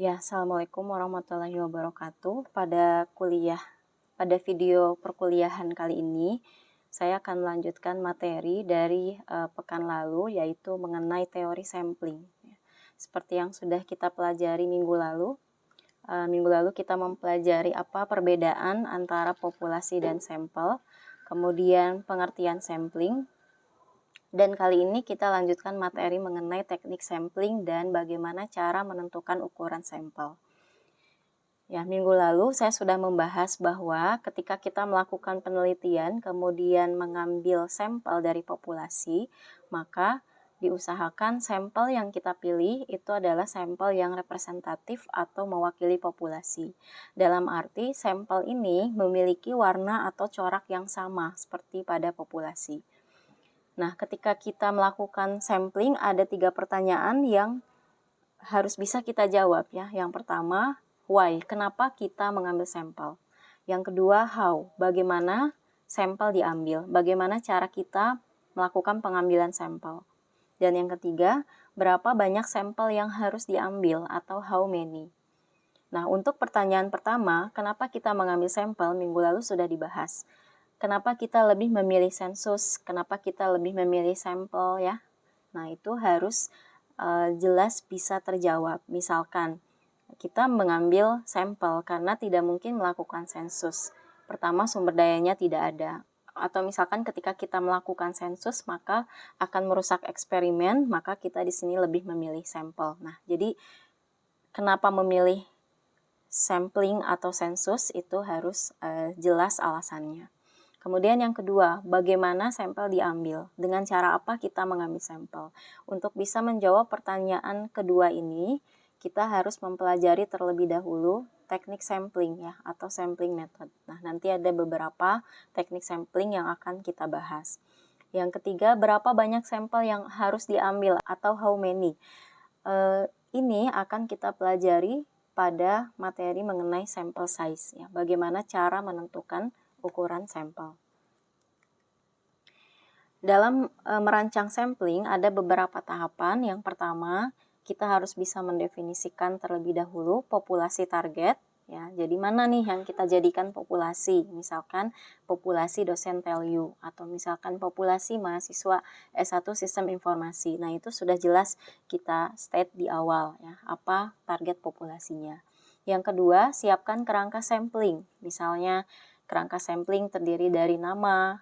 Ya, Assalamualaikum warahmatullahi wabarakatuh. Pada video perkuliahan kali ini, saya akan melanjutkan materi dari pekan lalu, yaitu mengenai teori sampling. Seperti yang sudah kita pelajari minggu lalu kita mempelajari apa perbedaan antara populasi dan sampel, kemudian pengertian sampling, dan kali ini kita lanjutkan materi mengenai teknik sampling dan bagaimana cara menentukan ukuran sampel. Ya, minggu lalu saya sudah membahas bahwa ketika kita melakukan penelitian kemudian mengambil sampel dari populasi, maka diusahakan sampel yang kita pilih itu adalah sampel yang representatif atau mewakili populasi. Dalam arti sampel ini memiliki warna atau corak yang sama seperti pada populasi. Nah, ketika kita melakukan sampling ada 3 pertanyaan yang harus bisa kita jawab ya. Yang pertama, why? Kenapa kita mengambil sampel? Yang kedua, how? Bagaimana sampel diambil? Bagaimana cara kita melakukan pengambilan sampel? Dan yang ketiga, berapa banyak sampel yang harus diambil atau how many? Nah, untuk pertanyaan pertama, kenapa kita mengambil sampel? Minggu lalu sudah dibahas. Kenapa kita lebih memilih sensus? Kenapa kita lebih memilih sampel ya? Nah, itu harus jelas bisa terjawab. Misalkan kita mengambil sampel karena tidak mungkin melakukan sensus. Pertama, sumber dayanya tidak ada. Atau misalkan ketika kita melakukan sensus maka akan merusak eksperimen, maka kita di sini lebih memilih sampel. Nah, jadi kenapa memilih sampling atau sensus itu harus jelas alasannya. Kemudian yang kedua, bagaimana sampel diambil? Dengan cara apa kita mengambil sampel? Untuk bisa menjawab pertanyaan kedua ini, kita harus mempelajari terlebih dahulu teknik sampling ya, atau sampling method. Nah, nanti ada beberapa teknik sampling yang akan kita bahas. Yang ketiga, berapa banyak sampel yang harus diambil atau how many? Ini akan kita pelajari pada materi mengenai sample size ya, bagaimana cara menentukan ukuran sampel. Dalam merancang sampling ada beberapa tahapan. Yang pertama, kita harus bisa mendefinisikan terlebih dahulu populasi target ya. Jadi mana nih yang kita jadikan populasi? Misalkan populasi dosen TELU atau misalkan populasi mahasiswa S1 Sistem Informasi. Nah, itu sudah jelas kita state di awal ya, apa target populasinya. Yang kedua, siapkan kerangka sampling. Misalnya kerangka sampling terdiri dari nama,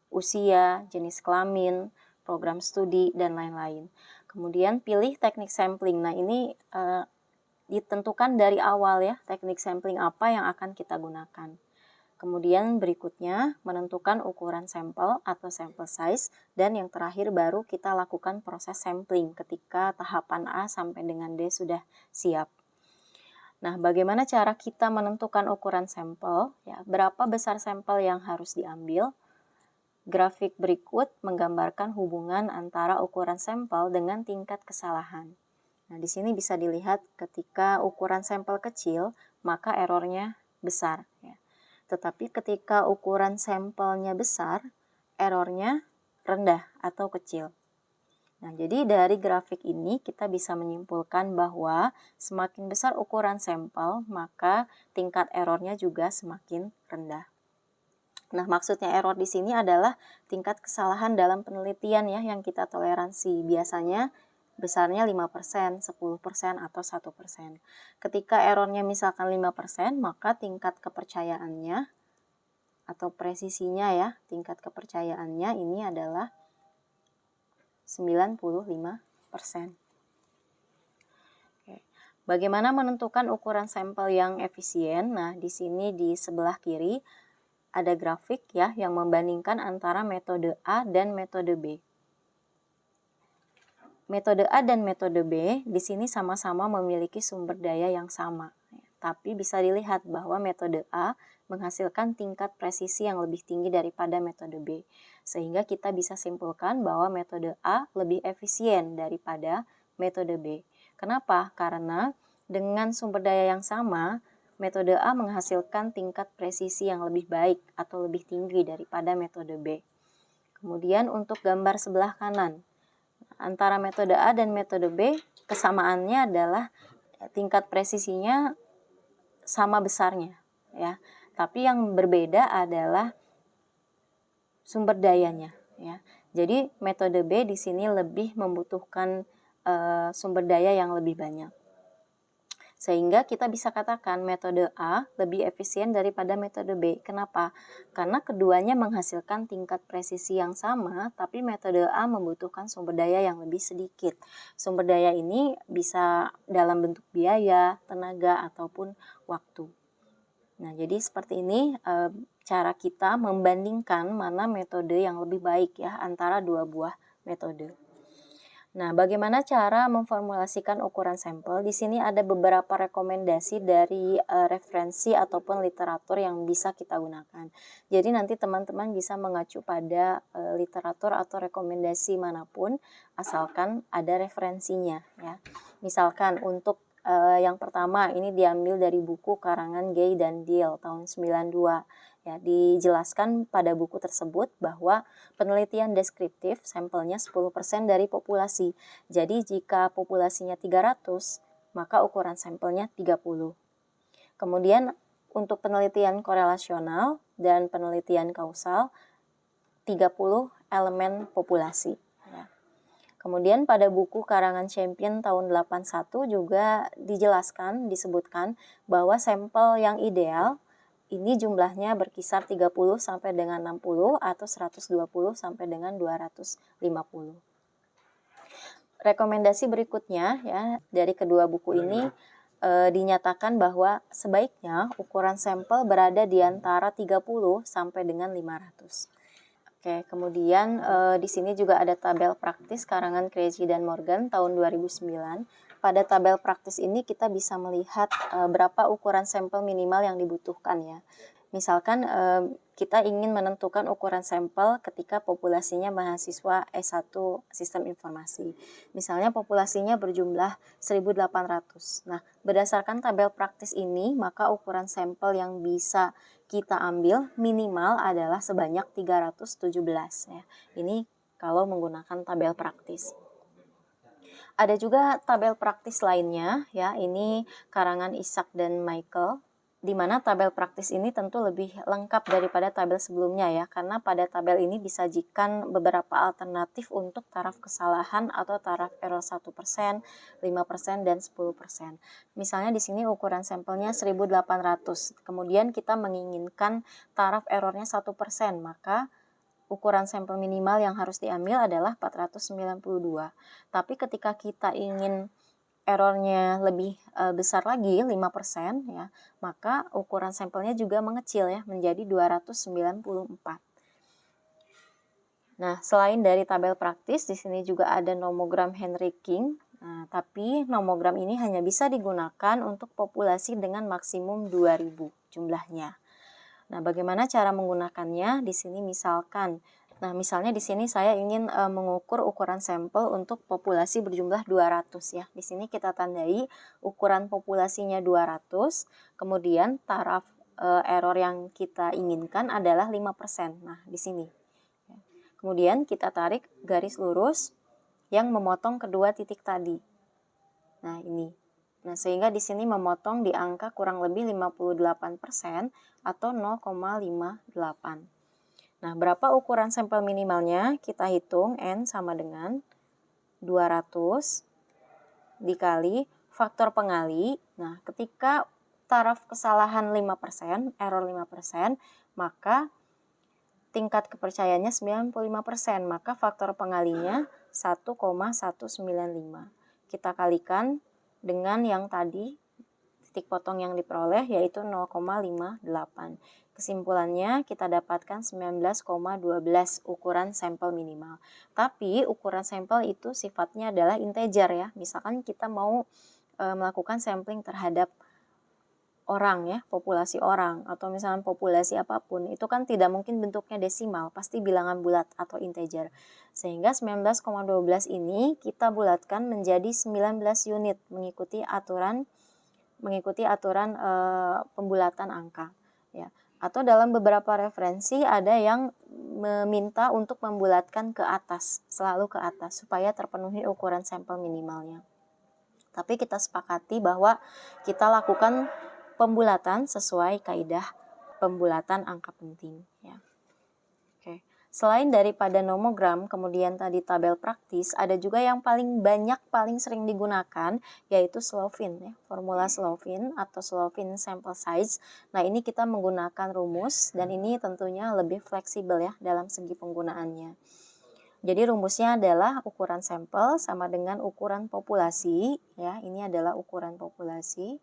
usia, jenis kelamin, program studi, dan lain-lain. Kemudian pilih teknik sampling. Nah, ini ditentukan dari awal ya, teknik sampling apa yang akan kita gunakan. Kemudian berikutnya menentukan ukuran sampel atau sample size, dan yang terakhir baru kita lakukan proses sampling ketika tahapan A sampai dengan D sudah siap. Nah, bagaimana cara kita menentukan ukuran sampel? Ya, berapa besar sampel yang harus diambil? Grafik berikut menggambarkan hubungan antara ukuran sampel dengan tingkat kesalahan. Nah, di sini bisa dilihat ketika ukuran sampel kecil, maka errornya besar. Ya. Tetapi ketika ukuran sampelnya besar, errornya rendah atau kecil. Nah, jadi dari grafik ini kita bisa menyimpulkan bahwa semakin besar ukuran sampel, maka tingkat errornya juga semakin rendah. Nah, maksudnya error di sini adalah tingkat kesalahan dalam penelitian ya yang kita toleransi. Biasanya besarnya 5%, 10%, atau 1%. Ketika errornya misalkan 5%, maka tingkat kepercayaannya atau presisinya ya, tingkat kepercayaannya ini adalah 95%. Bagaimana menentukan ukuran sampel yang efisien? Nah, di sini di sebelah kiri ada grafik ya yang membandingkan antara metode A dan metode B. Metode A dan metode B di sini sama-sama memiliki sumber daya yang sama. Tapi bisa dilihat bahwa metode A menghasilkan tingkat presisi yang lebih tinggi daripada metode B. Sehingga kita bisa simpulkan bahwa metode A lebih efisien daripada metode B. Kenapa? Karena dengan sumber daya yang sama, metode A menghasilkan tingkat presisi yang lebih baik atau lebih tinggi daripada metode B. Kemudian untuk gambar sebelah kanan, antara metode A dan metode B, kesamaannya adalah tingkat presisinya sama besarnya ya. Tapi yang berbeda adalah sumber dayanya ya. Jadi metode B di sini lebih membutuhkan sumber daya yang lebih banyak. Sehingga kita bisa katakan metode A lebih efisien daripada metode B. Kenapa? Karena keduanya menghasilkan tingkat presisi yang sama, tapi metode A membutuhkan sumber daya yang lebih sedikit. Sumber daya ini bisa dalam bentuk biaya, tenaga, ataupun waktu. Nah, jadi seperti ini cara kita membandingkan mana metode yang lebih baik ya antara dua buah metode. Nah, bagaimana cara memformulasikan ukuran sampel? Di sini ada beberapa rekomendasi dari referensi ataupun literatur yang bisa kita gunakan. Jadi nanti teman-teman bisa mengacu pada literatur atau rekomendasi manapun, asalkan ada referensinya ya. Misalkan untuk yang pertama ini diambil dari buku karangan Gay dan Deal tahun 92. Ya, dijelaskan pada buku tersebut bahwa penelitian deskriptif sampelnya 10% dari populasi. Jadi jika populasinya 300, maka ukuran sampelnya 30. Kemudian untuk penelitian korelasional dan penelitian kausal 30 elemen populasi. Ya. Kemudian pada buku karangan Champion tahun 81 juga disebutkan bahwa sampel yang ideal ini jumlahnya berkisar 30 sampai dengan 60 atau 120 sampai dengan 250. Rekomendasi berikutnya ya dari kedua buku ini dinyatakan bahwa sebaiknya ukuran sampel berada di antara 30 sampai dengan 500. Oke, kemudian di sini juga ada tabel praktis karangan Krejci dan Morgan tahun 2009. Pada tabel praktis ini kita bisa melihat berapa ukuran sampel minimal yang dibutuhkan ya. Misalkan kita ingin menentukan ukuran sampel ketika populasinya mahasiswa S1 Sistem Informasi. Misalnya populasinya berjumlah 1.800. Nah, berdasarkan tabel praktis ini, maka ukuran sampel yang bisa kita ambil minimal adalah sebanyak 317 ya. Ini kalau menggunakan tabel praktis. Ada juga tabel praktis lainnya ya, ini karangan Isaac dan Michael, di mana tabel praktis ini tentu lebih lengkap daripada tabel sebelumnya ya, karena pada tabel ini disajikan beberapa alternatif untuk taraf kesalahan atau taraf error 1%, 5%, dan 10%. Misalnya di sini ukuran sampelnya 1.800, kemudian kita menginginkan taraf errornya 1%, maka ukuran sampel minimal yang harus diambil adalah 492. Tapi ketika kita ingin errornya lebih besar lagi 5% ya, maka ukuran sampelnya juga mengecil ya menjadi 294. Nah, selain dari tabel praktis, di sini juga ada nomogram Henry King. Nah, tapi nomogram ini hanya bisa digunakan untuk populasi dengan maksimum 2000 jumlahnya. Nah, bagaimana cara menggunakannya? Di sini misalnya di sini saya ingin mengukur ukuran sampel untuk populasi berjumlah 200 ya. Di sini kita tandai ukuran populasinya 200, kemudian taraf error yang kita inginkan adalah 5%. Nah, di sini. Kemudian kita tarik garis lurus yang memotong kedua titik tadi. Nah, ini. Nah, sehingga di sini memotong di angka kurang lebih 58% atau 0,58. Nah, berapa ukuran sampel minimalnya? Kita hitung N sama dengan 200 dikali faktor pengali. Nah, ketika taraf kesalahan 5%, error 5%, maka tingkat kepercayaannya 95%, maka faktor pengalinya 1,195. Kita kalikan dengan yang tadi titik potong yang diperoleh yaitu 0,58. Kesimpulannya kita dapatkan 19,12 ukuran sampel minimal. Tapi ukuran sampel itu sifatnya adalah integer ya. Misalkan kita mau melakukan sampling terhadap orang ya, populasi orang atau misalnya populasi apapun, itu kan tidak mungkin bentuknya desimal, pasti bilangan bulat atau integer. Sehingga 19,12 ini kita bulatkan menjadi 19 unit mengikuti aturan pembulatan angka ya. Atau dalam beberapa referensi ada yang meminta untuk membulatkan ke atas, selalu ke atas supaya terpenuhi ukuran sampel minimalnya. Tapi kita sepakati bahwa kita lakukan pembulatan sesuai kaidah pembulatan angka penting ya. Oke. Selain daripada nomogram, kemudian tadi tabel praktis, ada juga yang paling sering digunakan yaitu Slovin ya. Formula Slovin atau Slovin sample size. Nah, ini kita menggunakan rumus dan ini tentunya lebih fleksibel ya dalam segi penggunaannya. Jadi rumusnya adalah ukuran sampel sama dengan ukuran populasi ya. Ini adalah ukuran populasi.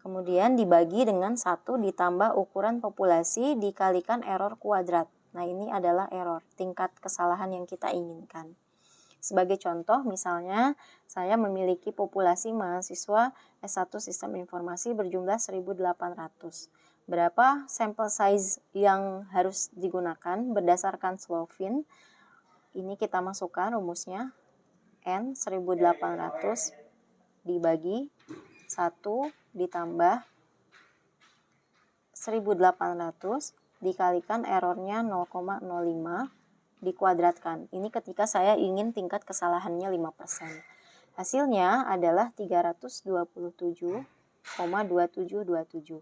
Kemudian dibagi dengan 1 ditambah ukuran populasi dikalikan error kuadrat. Nah, ini adalah error, tingkat kesalahan yang kita inginkan. Sebagai contoh, misalnya saya memiliki populasi mahasiswa S1 Sistem Informasi berjumlah 1.800. Berapa sampel size yang harus digunakan berdasarkan Slovin? Ini kita masukkan rumusnya. N 1.800 dibagi 1 ditambah 1.800 dikalikan errornya 0,05 dikuadratkan. Ini ketika saya ingin tingkat kesalahannya 5%. Hasilnya adalah 327,2727.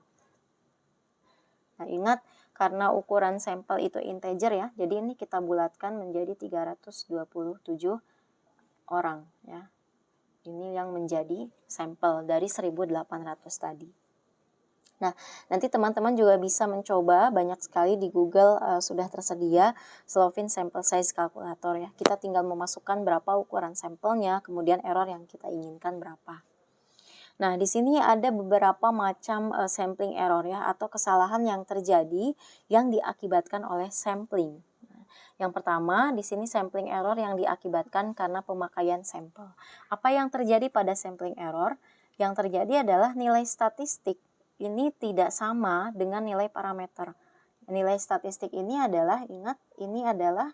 Nah, ingat karena ukuran sampel itu integer ya. Jadi ini kita bulatkan menjadi 327 orang ya. Ini yang menjadi sampel dari 1.800 tadi. Nah, nanti teman-teman juga bisa mencoba, banyak sekali di Google sudah tersedia Slovin Sample Size Calculator ya. Kita tinggal memasukkan berapa ukuran sampelnya, kemudian error yang kita inginkan berapa. Nah, di sini ada beberapa macam sampling error ya, atau kesalahan yang terjadi yang diakibatkan oleh sampling. Yang pertama, di sini sampling error yang diakibatkan karena pemakaian sampel. Apa yang terjadi pada sampling error? Yang terjadi adalah nilai statistik ini tidak sama dengan nilai parameter. Nilai statistik ini adalah, ingat, ini adalah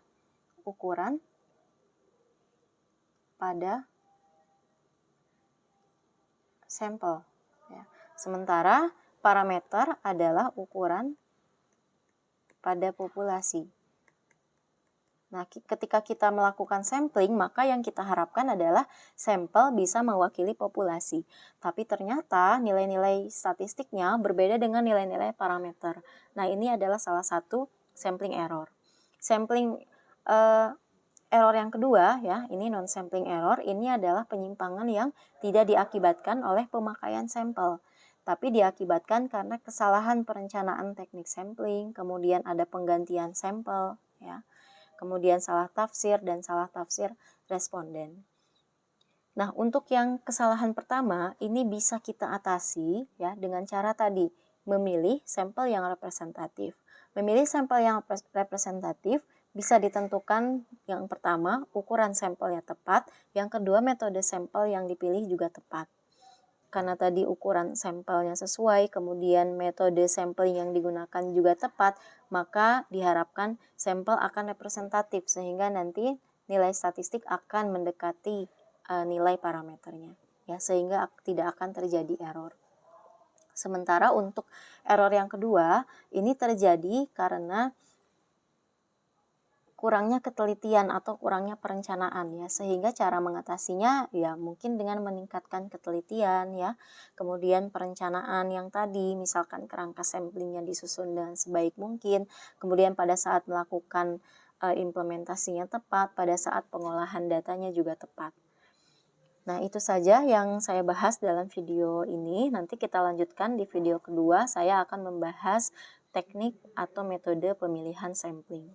ukuran pada sampel. Ya. Sementara parameter adalah ukuran pada populasi. Nah, ketika kita melakukan sampling, maka yang kita harapkan adalah sampel bisa mewakili populasi. Tapi ternyata nilai-nilai statistiknya berbeda dengan nilai-nilai parameter. Nah, ini adalah salah satu sampling error. Sampling error yang kedua ya, ini non-sampling error, ini adalah penyimpangan yang tidak diakibatkan oleh pemakaian sampel, tapi diakibatkan karena kesalahan perencanaan teknik sampling, kemudian ada penggantian sampel ya. Kemudian salah tafsir dan salah tafsir responden. Nah, untuk yang kesalahan pertama ini bisa kita atasi ya dengan cara tadi memilih sampel yang representatif. Memilih sampel yang representatif bisa ditentukan yang pertama ukuran sampelnya tepat, yang kedua metode sampel yang dipilih juga tepat. Karena tadi ukuran sampelnya sesuai, kemudian metode sampling yang digunakan juga tepat, maka diharapkan sampel akan representatif sehingga nanti nilai statistik akan mendekati nilai parameternya ya, sehingga tidak akan terjadi error. Sementara untuk error yang kedua ini terjadi karena kurangnya ketelitian atau kurangnya perencanaan ya, sehingga cara mengatasinya ya mungkin dengan meningkatkan ketelitian ya, kemudian perencanaan yang tadi misalkan kerangka samplingnya disusun dengan sebaik mungkin, kemudian pada saat melakukan implementasinya tepat, pada saat pengolahan datanya juga tepat. Nah, itu saja yang saya bahas dalam video ini. Nanti kita lanjutkan di video kedua, saya akan membahas teknik atau metode pemilihan sampling.